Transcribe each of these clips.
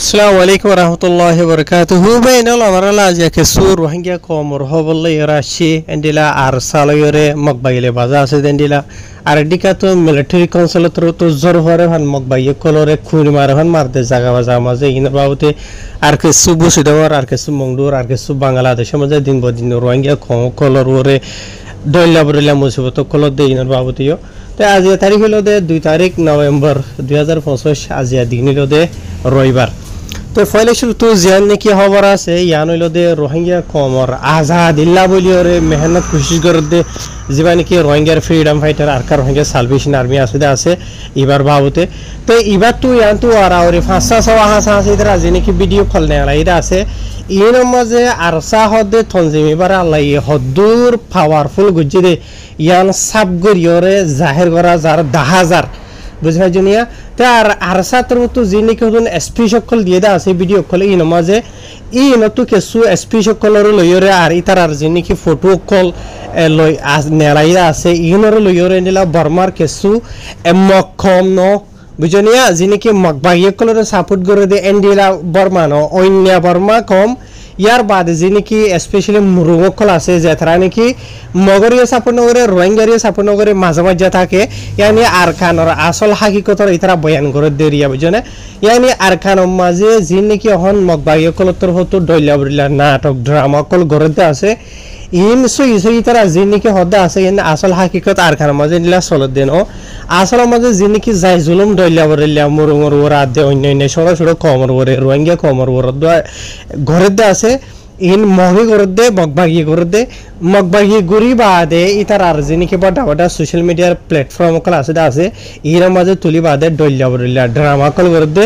Assalamualaikum warahmatullahi wabarakatuh. Bainal amarala aja kesur rohingya ko morhobolle yarashi endila arsalo yore magbaile baza ase endila ardika to military council to zor hore han magbaye kolore khuni mare han marde jaga baza maze in baute ar ke subu sidawar ar ke sumongdur ar ke sub bangladesh maze din bodin rohingya ko kolor hore doilla burilla musibato kolor de in baute yo te আজিয়া তারিখ হলো দে 2 তারিখ November 2025 আজিয়া দিন হলো দে রবিবার তো ফলে শুরু তো জিয়ান নাকি খবর আছে ইয়ান হলো দে রোহিঙ্গা কমর আজাদ ইল্লা বলি ওরে মেহনত কোশিশ করে দে জিবা নাকি রোহিঙ্গার ফ্রিডম ফাইটার আর কার রোহিঙ্গা সালভেশন আর্মি আছে এবার ভাবতে তো এবার তো ইয়ান তো আর ওরে 500 হাসা আছে ইদরা নাকি ভিডিও কল নেলা এটা আছে ইন মাঝে আরসা হদে তনজিমি বার আল্লাহ হদুর পাওয়ারফুল গুজি দে ইয়ান সাবগরিয়রে জাহির করা যার 10000 বুঝাই জনিয়া তে আর আরসা তোর তো জিনি কোন এসপি সকল দিয়ে দা আছে ভিডিও কল ইন মাঝে ইন তো কেসু এসপি সকলর লইরে আর ইতার আর জিনি কি ফটো কল লই নেলাইরা আছে ইনর লইরে নিলা বর্মার কেসু এমকম ন বুঝনিয়া জিনি কি মকবাইয়ে কলর সাপোর্ট করে দে এন্ডিলা বর্মা ন অন্য বর্মা কম ইয়ার বাদে যিনি কি স্পেশালি মুরুগকল আছে যেতারা নাকি মগরিয়া সাপোর্ট নগরে রোহিঙ্গারিয়া সাপোর্ট নগরে মাঝে মাঝে থাকে ইয়ানি আরকানর আসল হাকিকতর ইতারা বয়ান করে দেরিয়া বুঝনে ইয়ানি আরকানর মাঝে যিনি কি হন মগবাইয়কলতর হতো ডইলা নাটক ড্রামা কল গরতে আছে ইন সই ইতারা যিনি কি হদা আছে ইন আসল হাকিকত আরকানর মাঝে নিলা চলত দেন ও আসল মাঝে যিনি কি যাই জুলুম ডইলা বরিলা মুরুঙর ওরা দে অন্য সরাসরি কমর ওরে রোহিঙ্গা কমর ওরে ঘরে আছে ইন মহি করদে মগবাগি করদে মগবাগি গুরি বাদে ইতার আর যিনি কি বড় বড় সোশ্যাল মিডিয়ার প্ল্যাটফর্ম কল আছে ইর মাঝে তুলি বাদে ডইলা বরিলা ড্রামা কল করদে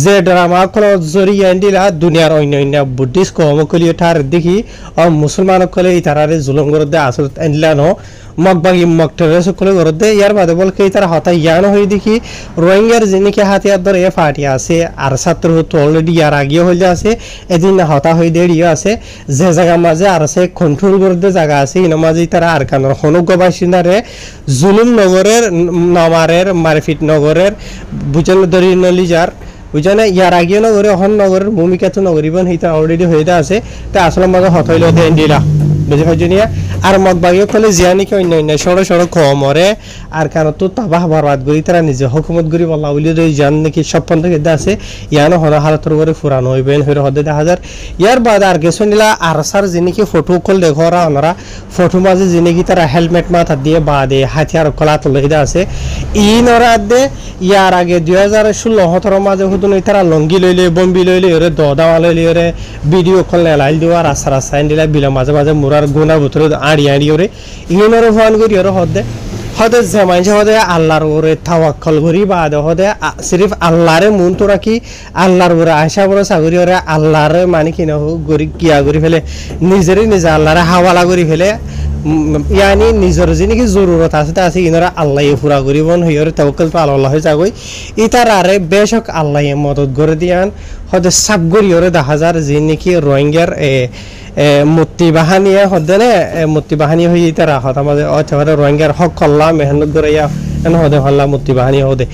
যে ড্রামা কল জরিয়া এন্ডিলা দুনিয়ার অন্য বুদ্ধিস্ট কমকলিও ঠার দেখি ও মুসলমান কলে ইতারারে জুলুম করদে আসল এন্ডিলা ন মগবাগি মকটরে সকলে করদে ইয়ার বাদে বলকে ইতারা হতা ইয়ান হই দেখি রোহিঙ্গার যিনি কি হাতিয়ার ধরে ফাটি আছে আর ছাত্র তো অলরেডি ইয়ার আগে হইলে আছে এদিন হতা হই দেড়িও আছে যে জায়গা মাঝে আর আছে কন্ট্রোল করতে জায়গা আছে ইন মাঝে তারা আর কানর হনুক বাসিন্দারে জুলুম নগরের নমারের মারফিট নগরের বুঝল দরি নলিজার বুঝনে ইয়ার আগে নগরে হন নগরের ভূমিকা তো নগরীবন হইতা অলরেডি হইতা আছে তা আসলে মাঝে হত হইল দেন দিলা বুঝে হইজনিয়া আর মগবাগিও কলে জিয়ানি কি অন্য সড় কমরে আর কারণ তো তাবাহ বরবাদ করি তারা নিজে হুকুমত করি বলা বলি জান নাকি সপন থেকে আছে ইয়ানো হন হালতর করে ফুরানো হইবেন হইর হদে 10000 ইয়ার বাদ আর কিছু নিলা আরসার যিনি কি ফটো কল দেখরা ওনারা ফটো মাঝে যিনি কি তারা হেলমেট মাথা দিয়ে বাদে হাতিয়ার কলা তুলে আছে ইনরা দে ইয়ার আগে 2016 17 মাঝে হুদুন তারা লঙ্গি লইলে বম্বি লইলে ওরে দদাওয়া লইলে ওরে ভিডিও কল লাইল দিওয়া রাস্তা রাস্তা দিলা বিলা মাঝে মাঝে মুরার গোনা ভিতরে আড়ি ওরে ইনরে ফোন করি ওরে হদে জামাইছে হদে আল্লাহর ওরে তাওয়াক্কুল করি বাদে হদে সিরিফ আল্লাহরে মন তো রাখি আল্লাহর ওরে আশা বড় সাগরি ওরে আল্লাহর মানে কি না গরি কিয়া করি ফেলে নিজে আল্লাহরে হাওয়ালা করি ফেলে ইয়ানি নিজের যিনি কি জরুরত আছে ইনরা আল্লাহ পুরা করিবন হইরে তাওয়াক্কুল তো আল্লাহ হই যাগই ইতারারে বেশক আল্লাহ মদদ করে দিয়ান হদে সাব করি ওরে 10000 যিনি কি রোহিঙ্গার মুক্তি বাহিনীয়ে হদনে মুক্তি বাহিনী হই তারা হতা মাঝে অথবা রোহিঙ্গার হক কল্লা মেহনত করিয়া এন হদে হল্লা মুক্তি বাহিনী হদে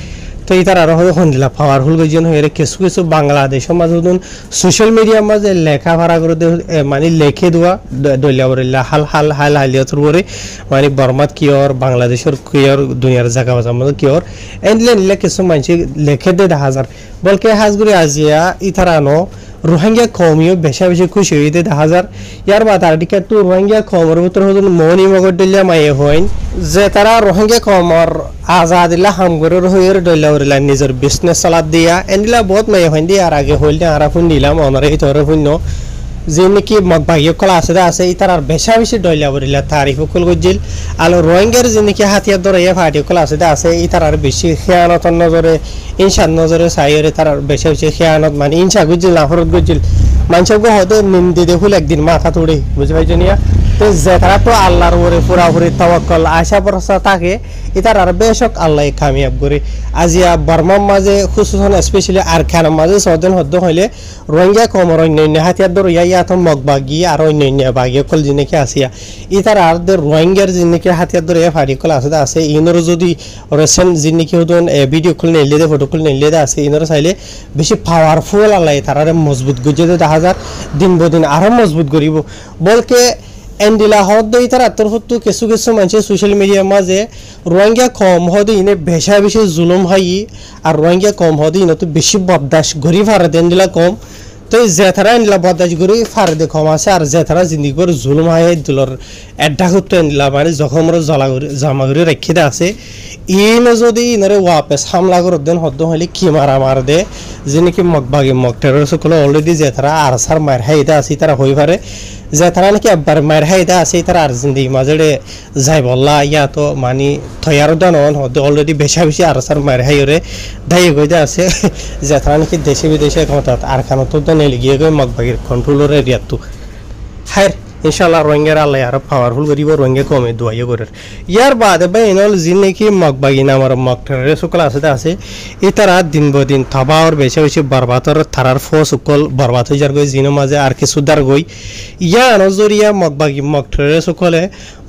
তো ইতার আর হদে হন্দিলা পাওয়ারফুল গজন হইরে কিছু বাংলাদেশ মাঝে সোশ্যাল মিডিয়া মাঝে লেখা ভাড়া করে মানে লেখে দেওয়া দলিয়া বরিল্লা হাল হালিয়াতর বরে মানে বর্মাত কিয়র বাংলাদেশের কিয়র দুনিয়ার জায়গা বাজার মধ্যে কিয়র এনলে নিলে কিছু মানুষ লেখে দে 10000 বলকে হাজগুড়ি আজিয়া ইতারানো রোহিঙ্গা কমিও বেশি খুশি হইতে 10000 ইয়ার বাদ আর দিকে তো রোহিঙ্গা কমর ভিতর হদন মনি মগর দিল্লা মায়ে হইন যে তারা রোহিঙ্গা কমর আজাদিল্লা হামগরের হইর দইলা ওরলা নিজের বিজনেস চালাত দিয়া এন্ডিলা বহুত মায়ে হইন দি আর আগে হইল আর ফুন দিলাম অনরে ইতরে ফুন যিনি কি মগবাগিও কলা আছে ইতার আর বেশি দইলা ওরলা তারিফ কুল গজিল আলো রোহিঙ্গার যিনি কি হাতিয়ার ধরে ফাটি কলা আছে ইতার আর বেশি খেয়ানতর নজরে ইনসান নজরে সাইরে তার বেশি খেয়ানত মানে ইনসা গজিল নাফরত গজিল মানুষকে হয়তো নিন্দে দেখুল একদিন মাথা তোড়ে বুঝতে পারছি নিয়া তো যেতারা তো আল্লাহর উপরে পুরাপুরি তাওয়াক্কুল আশা ভরসা থাকে ইতার আর বেশক আল্লাহ কামিয়াব করে আজিয়া বর্মার মাঝে খুসুসান স্পেশালি আরখানের মাঝে সদন হদ্দ হইলে রোহিঙ্গা কমর অন্যান্য হাতিয়ার দর ইয়া তো মগবাগি আর অন্যান্য বাগিয়ে কল জিনিকে আসিয়া ইতার আর রোহিঙ্গার জিনিকে হাতিয়ার দর এ ফাড়ি কল আছে ইনর যদি রেসেন্ট জিনিকে হদন ভিডিও খুলে নিলে দে ফটো খুলে নিলে দে আছে ইনর চাইলে বেশি পাওয়ারফুল আল্লাহ তারারে মজবুত গুজে দেখা যায় দিন বদিন আরো মজবুত করিব বলকে এন্ডিলা হদ ইতার আত্মর হতো কিছু কিছু মানুষ সোশ্যাল মিডিয়ার মাঝে রোহিঙ্গা কম হদে ইনে বেশা বেশি জুলুম হাই আর রোহিঙ্গা কম হদে ইনে তো বেশি বদাস ঘুরি ফারে এন্ডিলা কম তো যেথারা এন্ডিলা বদাস ঘুরি ফারে দে কম আছে আর যেথারা জিন্দিগি করে জুলুম হাই দুলর এড্ডা করতো এন্ডিলা মানে জখমর জমা করে রেখে দে আছে ইনে যদি ইনারে ওয়াপেস হামলা করে দেন হদ্দ হইলে কি মার দে যে নাকি মগবাগি মগটার সকল অলরেডি যেথারা আর সার মার হাইদা আছে তারা হই পারে যে তারা নাকি একবার মায়ের হাইদা আছে তারা আর জিন্দিগি মাঝে যাই বললা ইয়া তো মানে থয়ার দান হতে অলরেডি বেশা বেশি আর সার মায়ের হাইরে দায়ী গইদা আছে যে তারা নাকি দেশে বিদেশে ক্ষমতা আর খানো তো নেলে গিয়ে গই মগবাগির কন্ট্রোলের এরিয়াতো হায় ইনশাআল্লাহ রোহিঙ্গার আল্লাহ আরো পাওয়ারফুল করিব রোহিঙ্গা কমে দোয়াইয়ে করে ইয়ার বাদে ভাই এনল জিন নাকি মগবাগি নামার মগটারে সকল আছে ইতারা দিন বদিন থবাওর বেশি বেশি বরবাতর থারার ফো সকল বরবাত হয়ে যার গই জিনের মাঝে আর কিছু দার গই ইয়া নজরিয়া মগবাগি মগটারে সকলে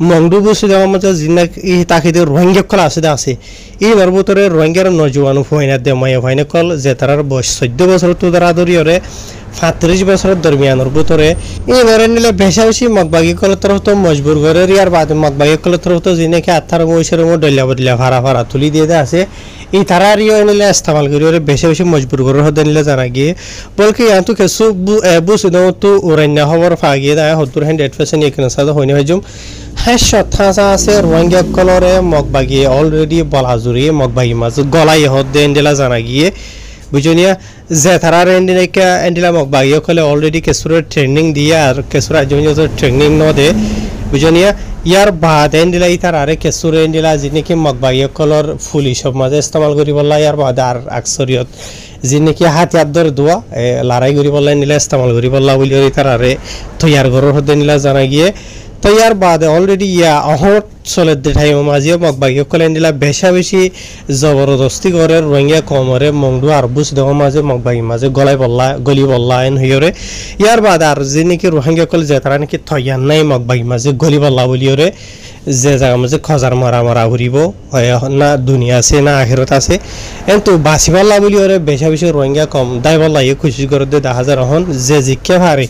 মংডু বসে দেওয়ার মাঝে জিন নাকি তাকে রোহিঙ্গা কল আছে এই নরবতরে রোহিঙ্গার নজওয়ান ফয়না দে মায়া ফয়না কল যে তারার বয়স 14 বছর তো দারা দরিয়রে 35 বছরের দরমিয়ানের ভিতরে এই ধরে নিলে বেশা বেশি মগবাগি কলের তরফ তো মজবুর করে ইয়ার বাদে মগবাগি কলের তরফ তো যিনি কি আত্মার বয়সের ডলিয়া বদলিয়া ভাড়া তুলি দিয়ে আছে এই তারা রিও নিলে ইস্তেমাল করি ওরে বেশি বেশি মজবুর করে হতে নিলে জানা গিয়ে বলকে ইয়ান্তু কিছু বুঝি দাও তো ওরান্য খবর ফাগিয়ে দেয় হতুর 100% এখানে সাদা হয়নি হইজুম হ্যাঁ সত্যাসা আছে রোহিঙ্গা কলরে মগবাগি অলরেডি বলা জুড়ি মগবাগি মাঝ গলাই হত দেন দিলা জানা গিয়ে বুঝনিয়া যে তারা এন্ডিলা মগবাগিয়ে কলে অলরেডি কেসুরের ট্রেনিং দিয়ে আর কেসুরা জমিন ট্রেনিং ন দে বুঝনিয়া ইয়ার বাদ এন্ডিলা ইতার আরে কেসুরে এন্ডিলা যিনি মগবাগিয়ে কলর ফুলি সব মাঝে ইস্তেমাল করি বললা ইয়ার বাদ আর আকসরিয়ত যিনি হাতিয়ার দর দোয়া লড়াই করি বললা নিলা ইস্তেমাল করি বললা বলি ইতার আরে তৈয়ার ঘরের হতে নিলা জানা গিয়ে তো ইয়ার বাদে অলরেডি ইয়া অহর চলের দেঠাই মাঝিও মগবাগি কলেন দিলা বেশা বেশি জবরদস্তি করে রোহিঙ্গা কমরে মংডু আর বুঝ দেওয়া মাঝে মগবাগি মাঝে গলি বল্লা এন হইরে ইয়ার বাদ আর যে নাকি রোহিঙ্গা কল যে তারা নাকি থয়ার নাই মগবাগি মাঝে গলি বল্লা বলিওরে যে জায়গা মাঝে খজার মারা ঘুরিব না দুনিয়া আছে না আখেরত আছে কিন্তু বাঁচি বল্লা বলিওরে বেশা বেশি রোহিঙ্গা কম দায় বল্লা খুশি করে দেখা যায় হন যে জিজ্ঞা ভারে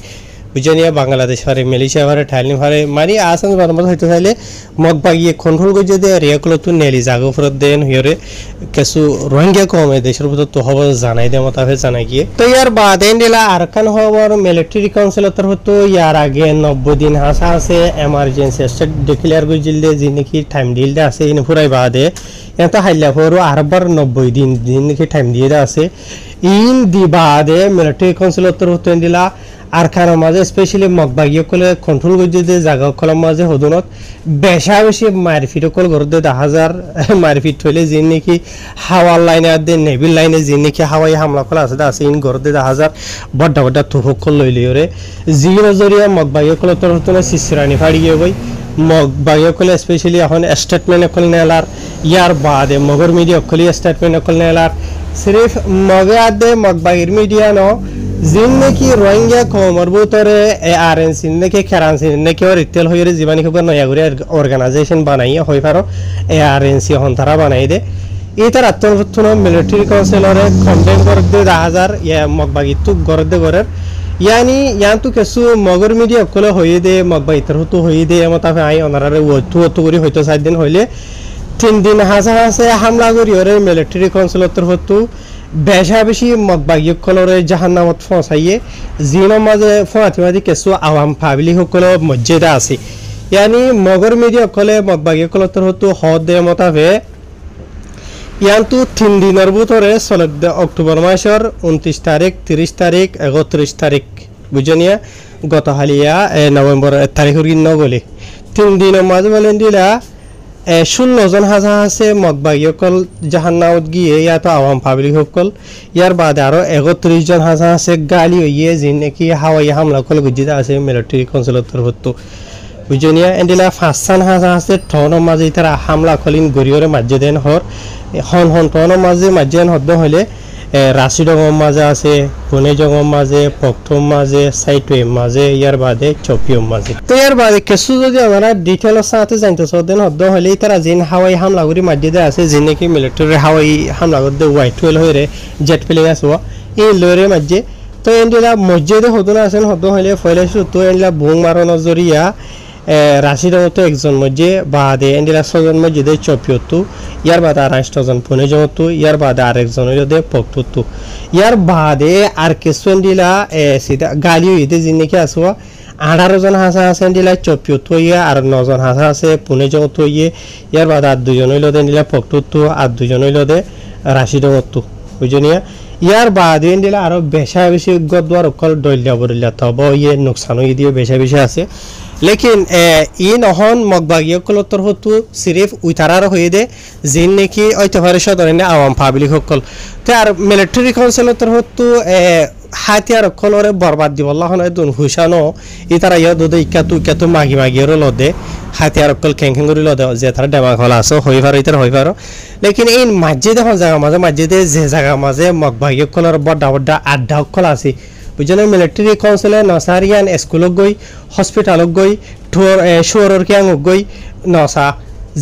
বুঝনিয়া বাংলাদেশ পারে মালয়েশিয়া পারে থাইল্যান্ড পারে মানে আসাম বারবার হইতে চাইলে মগবাগিয়ে কন্ট্রোল করে যদি এরিয়াগুলো তো নেলি জাগো ফেরত দেন হইরে কিছু রোহিঙ্গা কমে দেশের ভিতর তো হব জানাই দেয় মতাফে জানাই গিয়ে তো ইয়ার বাদ এন্ডিলা আরকান হওয়ার মিলিটারি কাউন্সিলের তরফ তো ইয়ার আগে 90 দিন হাসা আছে এমার্জেন্সি স্টেট ডিক্লেয়ার করে জিলদে যে নাকি টাইম দিলদে আছে ইন পুরাই বাদে এটা হাইলা পরও আরবার 90 দিন নাকি টাইম দিয়ে আছে ইন দি বাদে মিলিটারি কাউন্সিলের তরফ তো এন্ডিলা আর খানের মাঝে স্পেশালি মগবাগিয়ে কলে কন্ট্রোল করে দিয়ে জায়গা কলার মাঝে হদনত বেশা বেশি মারপিট কল করে দিয়ে 10,000 মারপিট হইলে যে নাকি হাওয়ার লাইনে আর দিয়ে নেভিল লাইনে যে নাকি হাওয়াই হামলা কলা আছে ইন করে দিয়ে 10,000 বড্ডা তুফক কল লইলি ওরে জি নজরিয়া মগবাগিয়ে কলের তরফ তো শিশিরানি ফাড়ি গিয়ে বই মগবাগিয়ে কলে স্পেশালি এখন স্টেটমেন্ট কল নেলার ইয়ার বাদে মগর মিডিয়া কলি স্টেটমেন্ট কল নেলার সিরিফ মগে আদে মগবাগির মিডিয়া ন जिन की रोहिंग्या कमर बुतरे आरएनसी ने खेरानसी ने और इतेल होइरे जीवानी खबर नयागुरी ऑर्गेनाइजेशन बनाई होई पारो आरएनसी हंतारा बनाई दे इतर आत्मरक्षण मिलिटारी काउंसिलर कंडेम कर दे 10,000 या मगबागी तु कर दे गरे यानी यान तु केसु मगर मीडिया कोले होई दे मगबा इतर तो होई दे मताफे आई अनरारे वतु करी होइतो 7 दिन होइले 3 दिन हासा हमला करी ओरे मिलिटारी काउंसिलर तरफतु বেশা বেশি মগবাগি কলরে জাহান্নামত ফসাইয়ে জিনো মাঝে ফয়াতিমাদি কেসু আওয়াম পাবলিক সকলে মসজিদা আছে ইয়ানি মগর মিডিয়া কলে মগবাগি কলতর হতো হদে মতাবে ইয়ান্তু 3 দিনের ভিতরে চলে অক্টোবর মাসের 29 তারিখ 30 তারিখ 31 তারিখ বুঝনিয়া গত হালিয়া নভেম্বর তারিখের দিন গলে 3 দিনের মাঝে বলেন দিলা 16 জন হাজা আছে মগবাগি সকল জাহান্নামত গিয়ে ইয়া তো আওয়াম পাবলিক সকল ইয়ার বাদে আরো 31 জন হাজা আছে গালি হইয়ে যে নাকি হাওয়াই হামলা কল গুজিদা আছে মিলিটারি কাউন্সিলর তরফত বুঝনিয়া এন্ডিলা ফাঁসান হাসা আছে টনৰ মাঝে তাৰা হামলা কলিন গৰিয়ৰে মাঝে দেন হৰ হন হন টনৰ মাঝে মাঝেন হদ্দ হলে রাশিডঙ্গর মাঝে আছে পুনে জঙ্গম মাঝে পক্টম মাঝে সাইটওয়েম মাঝে ইয়ার বাদে চপিয়ম মাঝে তো ইয়ার বাদে কিছু যদি আমরা ডিটেলস সাথে জানতে চান হদ্দ হলে তারা জিন হাওয়াই হামলা করি মাঝে আছে যে নাকি মিলিটারি হাওয়াই হামলা করতে ওয়াই 12 হয়ে জেট প্লেন আসবা এই লরে মাঝে তো এন্ডিলা মসজিদে হদনা আছেন হদ্দ হলে ফয়লাশু তো এন্ডিলা বুং মারানো জরিয়া রাশিডঙ্গতো একজন মধ্যে বাদে এন্ডিলা ছজন মসজিদে চপিয়তো ইয়ার বাদে আর 8 জন পুনে জঙ্গতো ইয়ার বাদে আরেকজন হইলে পক্টতো ইয়ার বাদে আর কিছু এন্ডিলা সিধা গালি হইতে যে নাকি আসবা 18 জন হাসা আছে এন্ডিলা চপিয়তো ইয়া আর 9 জন হাসা আছে পুনে জঙ্গতো ইয়ে ইয়ার বাদে আর 2 জন হইলো এন্ডিলা পক্টতো আর 2 জন হইলো রাশিডঙ্গতো বুঝনিয়া ইয়ার বাদে এন্ডিলা আরো বেশি গদওয়ার অকল দইলা বরিলা তব ইয়ে নুকসান হই দিয়ে বেশি আছে लेकिन ই নহন মগবাগিয় কলতর হতু সিরিফ উইতারার হয়ে দে জিন নাকি ঐতফারে সদরনে আওয়াম পাবলিক সকল তে আর মিলিটারি কাউন্সিলতর হতু হাতিয়ার কলরে বরবাদ দিব আল্লাহ না দুন হুশানো ই তারা ইয়া দদে ইকাতু মাগির লদে হাতিয়ার কল খেং করি লদে যে তারা ডেমা খলা আছে হই পারো ইতার হই পারো লেকিন এই মসজিদে হন জায়গা মসজিদে যে জায়গা মাঝে মগবাগিয় কলর বড় আড্ডা কল আছে বুঝনে মিলিটারি কাউন্সিলে নসারিয়ান স্কুলক গই হসপিটালক গই শহরের ক্যাং গই নসা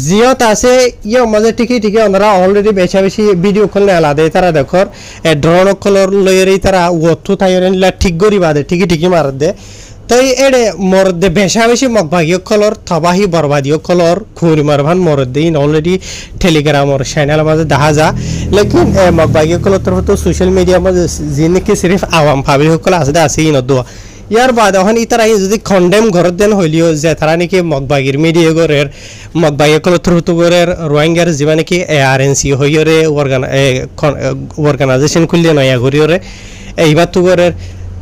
জিয়ত আছে ইয়ে মাঝে ঠিকই ওনারা অলরেডি বেশি ভিডিও কল আলাদা তারা দেখর ড্রোন কলর লয়েরই তারা ওথু থাইরেনলা ঠিক গরি বাদে ঠিকই মার দে তাই এড়ে মরদে বেশি মগবাগীয় কলর তবাহি বরবাদীয় কলর খুঁড়ি মারভান মরদে ইন অলরেডি টেলিগ্রামর চ্যানেল মাঝে দেখা যা লেকিন মগবাগীয় কলর তরফ তো সোশ্যাল মিডিয়া মাঝে যে নাকি সিরিফ আওয়াম পাবলিক সকল আছে ইন দোয়া ইয়ার বাদ এখন ইতারা যদি কন্ডেম ঘরত দেন হইলিও যে তারা নাকি মগবাগীর মিডিয়া গরের মগবাগীয় কলর তরফ গরের রোহিঙ্গার যিবা নাকি ARNC হইরে অর্গানাইজেশন খুললে নয়া ঘুরিয়রে এইবার তো গরের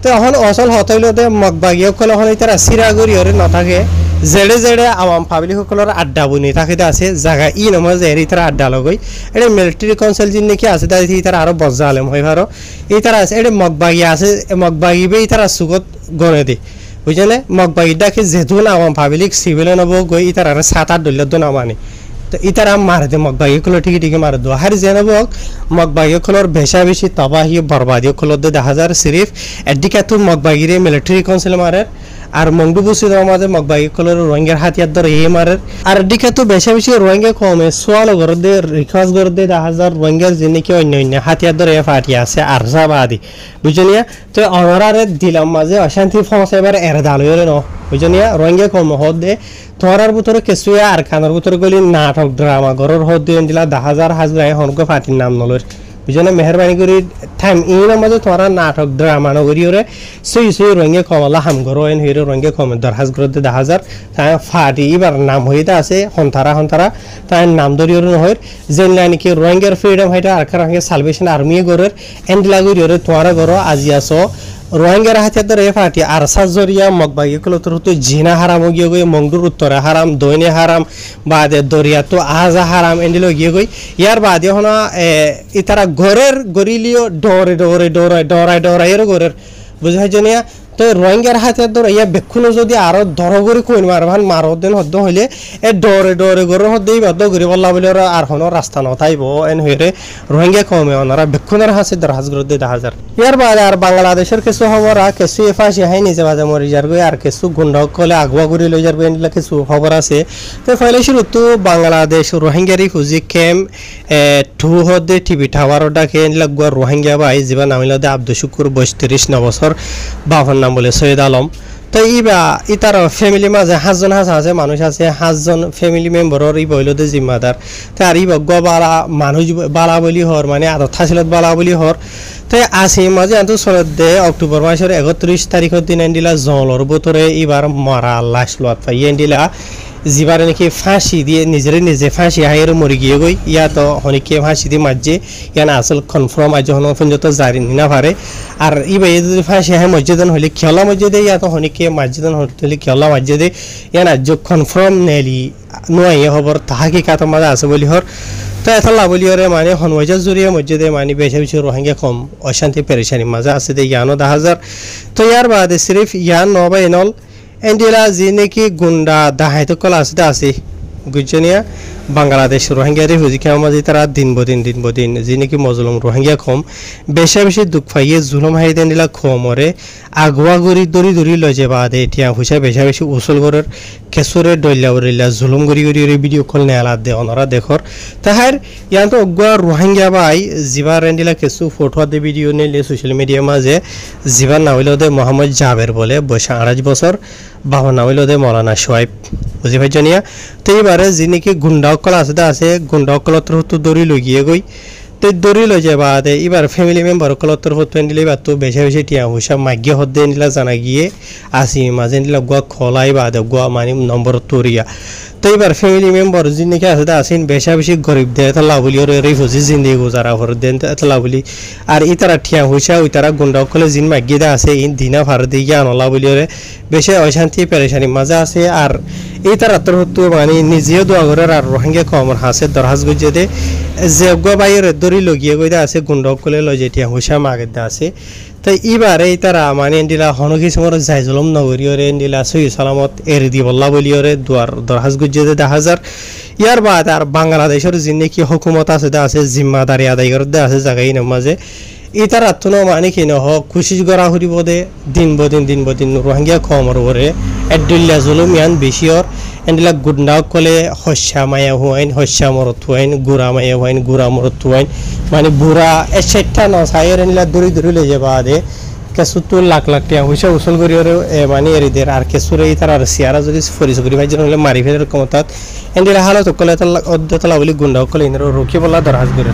তো এখন অসল হতইল মগবাগীয় সকল এখন তারা সিরাগুড়ি হরে নথাকে জেড়ে আওয়াম পাবলিক সকলের আড্ডা বনি থাকিতে আছে জায়গা ই নমা যে তারা আড্ডা লগই এটা মিলিটারি কাউন্সিল যিনি নাকি আছে তারা আরো বজ্জা আলেম হয়ে পারো এই তারা আছে এটা মগবাগী আছে মগবাগীবে তারা সুগত গনে দি বুঝলে মগবাগীটাকে যেহেতু আওয়াম পাবলিক সিভিলে নব গই তারা 7-8 দলীয় নামানি তো ইতারা মার দে মগবাগী কলর ঠিকই মার দো হার জেনবক মগবাগী কলর বেশি তবাহি বরবাদী কলর দে 1000 সিরিফ এডিকাতু মগবাগীরে মিলিটারি কাউন্সিল মারে আর মংডুবুসির মাঝে মগবাগী কলর রোহিঙ্গার হাতিয়ার ধরে মারে আর এডিকাতু বেশি রোহিঙ্গা কমে সোয়াল করে দে রিকোয়েস্ট করে দে 1000 রোহিঙ্গার যিনি কি অন্য হাতিয়ার ধরে ফাটি আছে আর সাবাদি বুঝনিয়া তো অনারারে দিলাম মাঝে অশান্তি ফসাইবার এরদালয়রে ন বুঝনিয়া রোহিঙ্গা কম হদ দে তোরার ভিতরে কিছুয়া আর খানার ভিতরে গলি নাটক ড্রামা ঘরের হদ দিয়ে দিলা 10,000 হাজরায় হনকে ফাটির নাম নলর বুঝনে মেহরবানি করি টাইম ইনের মাঝে তোরা নাটক ড্রামা নগরি ওরে সই রঙে কমলা হাম ঘর এন হইরে রঙে কমে দরহাজ করে 10,000 তাই ফাটি এবার নাম হইতে আছে হন্তারা তাই নাম ধরি ওরে নহর যেন নাকি রঙের ফ্রিডম হইটা আর কারণে সালভেশন আর্মি গরের এন্ড লাগি ওরে তোরা ঘর আজি আসো রোহিঙ্গার হাতিয়ার ধরে ফাটি আর সাজরিয়া মগবাগী কলতর হতো জিনা হারাম গিয়ে গই মংডুর উত্তরে হারাম দৈনে হারাম বাদে দরিয়া তো আজা হারাম এন্ডিলো গিয়ে গই ইয়ার বাদে হন ইতারা ঘরের গরিলিও ডরাই এর ঘরের বুঝাই জানিয়া তো রোহিঙ্গার হাতিয়ার ধরে ইয়া বেক্ষুনো যদি আরো ধরগরি কইন মারভান মারদেন হদ্দ হইলে এ ডরে ঘরের হদ্দেই বাদ্য ঘুরি বললা বলে আর হন রাস্তা নথাইব এন হইরে রোহিঙ্গা কমে ওনারা বেক্ষুনের হাসে দরহাজ করে 10,000 ইয়ার বাদে আর বাংলাদেশের কিছু খবর কিছু ফাঁসি হয় নিজে মাঝে মরি যার গই আর কিছু গুন্ডক কলে আগুয়া ঘুরি লই যার এনলা কিছু খবর আছে তো ফলে শুরু তো বাংলাদেশ রোহিঙ্গারি খুঁজি ক্যাম্প টু হদে টিভি টাওয়ার ডাকে এনলা গুয়া রোহিঙ্গা ভাই জীবন নামিলদে আব্দুল শুকুর 32 বছর বাফন নাম বলে সৈয়দ আলম তো ইতার ফ্যামিলি মাঝে 5 জন আছে মানুষ আছে 5 জন ফ্যামিলি মেম্বারর ই বইলতে জিম্মাদার তার ই বগ্গ বালা মানুষ বালা বলি হর মানে আদত থাসিলত বালা বলি হর তো আসি মাঝে আন্ত সরদ দে অক্টোবর মাসের 31 তারিখের দিন এন্ডিলা জলর ভিতরে এবার মারা লাশ লোয়াত পাই এন্ডিলা জিবারে নাকি ফাঁসি দিয়ে নিজে ফাঁসি হাইয়ের মরি গিয়ে গই ইয়া তো হনিকে ফাঁসি দিয়ে মাঝে ইয়ান আসল কনফার্ম আজ হন পর্যন্ত জারি না পারে আর ইবা যদি ফাঁসি হাই মসজিদন হলে খেলা মসজিদে ইয়া তো হনিকে মসজিদন হলে খেলা মসজিদে ইয়ান আজ কনফার্ম নেলি নয় খবর তাহাকি কাত মাঝে আছে বলি হর তো এতলা বলি ওরে মানে হনওয়াজা জুড়িয়ে মসজিদে মানে বেশি রোহিঙ্গা কম অশান্তি পেরেশানি মাঝে আছে দে ইয়ানো 10,000 তো ইয়ার বাদে সিরিফ ইয়ান নবা এনল এন্ডিলা যে নাকি গুন্ডা দাহাইতো কলা আছে গুজনিয়া বাংলাদেশ রোহিঙ্গা রিফিউজি ক্যাম্পে তারা দিন বদিন যে নাকি মজলুম রোহিঙ্গা কম বেশি দুঃখ পাইয়ে জুলুম হাই দেন দিলা খমরে আগুয়া গরি দরি লয় যে বাদে এতিয়া হুসা বেশি উসল গরের কেসরে ডইলা উরিলা জুলুম গরি ভিডিও কল নেলা দে অনরা দেখর তাহার ইয়ান তো অগুয়া রোহিঙ্গা বাই জিবা রেন্ডিলা কেসু ফটো দে ভিডিও নেলে সোশ্যাল মিডিয়া মাঝে জিবা না হইলো দে মোহাম্মদ জাবের বলে 28 বছর বাবা না হইলো দে মৌলানা সোয়াইব বুঝি ভাইজনিয়া তো এবারে যে নাকি গুন্ডাসকল আছে গুন্ডাসকলত তো দড়ি লৈ গিয়ে গই তো দড়ি লৈ যাবা দে এবার ফ্যামিলি মেম্বার সকলতর ফটো নিলে বা তো বেশি টিয়া হুসা মাগিয়ে হদ দে নিলা জানা গিয়ে আসি মাঝে নিলা গোয়া খলাই বা দে গোয়া মানে নম্বর তোরিয়া তো এবার ফ্যামিলি মেম্বার যে নাকি আছে বেশি গরিব দে তালা বলি ওর রিফিউজি জিন্দি গুজারা হর দেন তালা বলি আর ই তারা ঠিয়া হুসা ওই তারা গুন্ডাসকলে জিন মাগিয়ে দে আছে ইন দিনা ভার দিয়ে আনলা বলি ওরে বেশি অশান্তি পেরেশানি মাঝে আছে আর এই তার আত্মর হতো মানে নিজেও দোয়া করে আর রোহিঙ্গা কমর হাসে দরহাজ গুজে দে যে গো বাইরে দড়ি লগিয়ে গইদা আছে গুন্ডকলে লয় যেটিয়া হুসা মাগে দা আছে তাই এবারে এই তারা মানে এন্ডিলা হনকি সমর জাইজলম নগরিয়রে এন্ডিলা সহি সালামত এর দি বল্লা বলিয়রে দুয়ার দরহাজ গুজে দে 10000 ইয়ার বাদ আর বাংলাদেশের যিনি কি হুকুমত আছে দা আছে জিম্মাদারি আদায় করে দে আছে জায়গায় নামাজে ইতার আত্মন মানে কি নহ খুশি গড়া হরিব দে দিন বদিন রোহিঙ্গা কমর ওরে এডুল্লা জুলুম ইয়ান বেশিওর এন্ডিলা গুন্ডা কলে হস্যা মায়া হুয়াইন হস্যা মরত হুয়াইন গুড়া মায়া হুয়াইন গুড়া মরত হুয়াইন মানে বুড়া এসেটটা ন সাইয়ের এন্ডিলা দড়ি লই যাবা দে কেসুতো লাখ টিয়া হইছে উসল করি ওরে মানে এরিদের আর কেসুরে ইতার আর সিয়ারা যদি ফরিস করি ভাই হলে মারি ফেলার ক্ষমতা এন্ডিলা হালত কলে তালা অদ্দতলা বলি গুন্ডা কলে ইনর রুকি বলা দরহাজ করে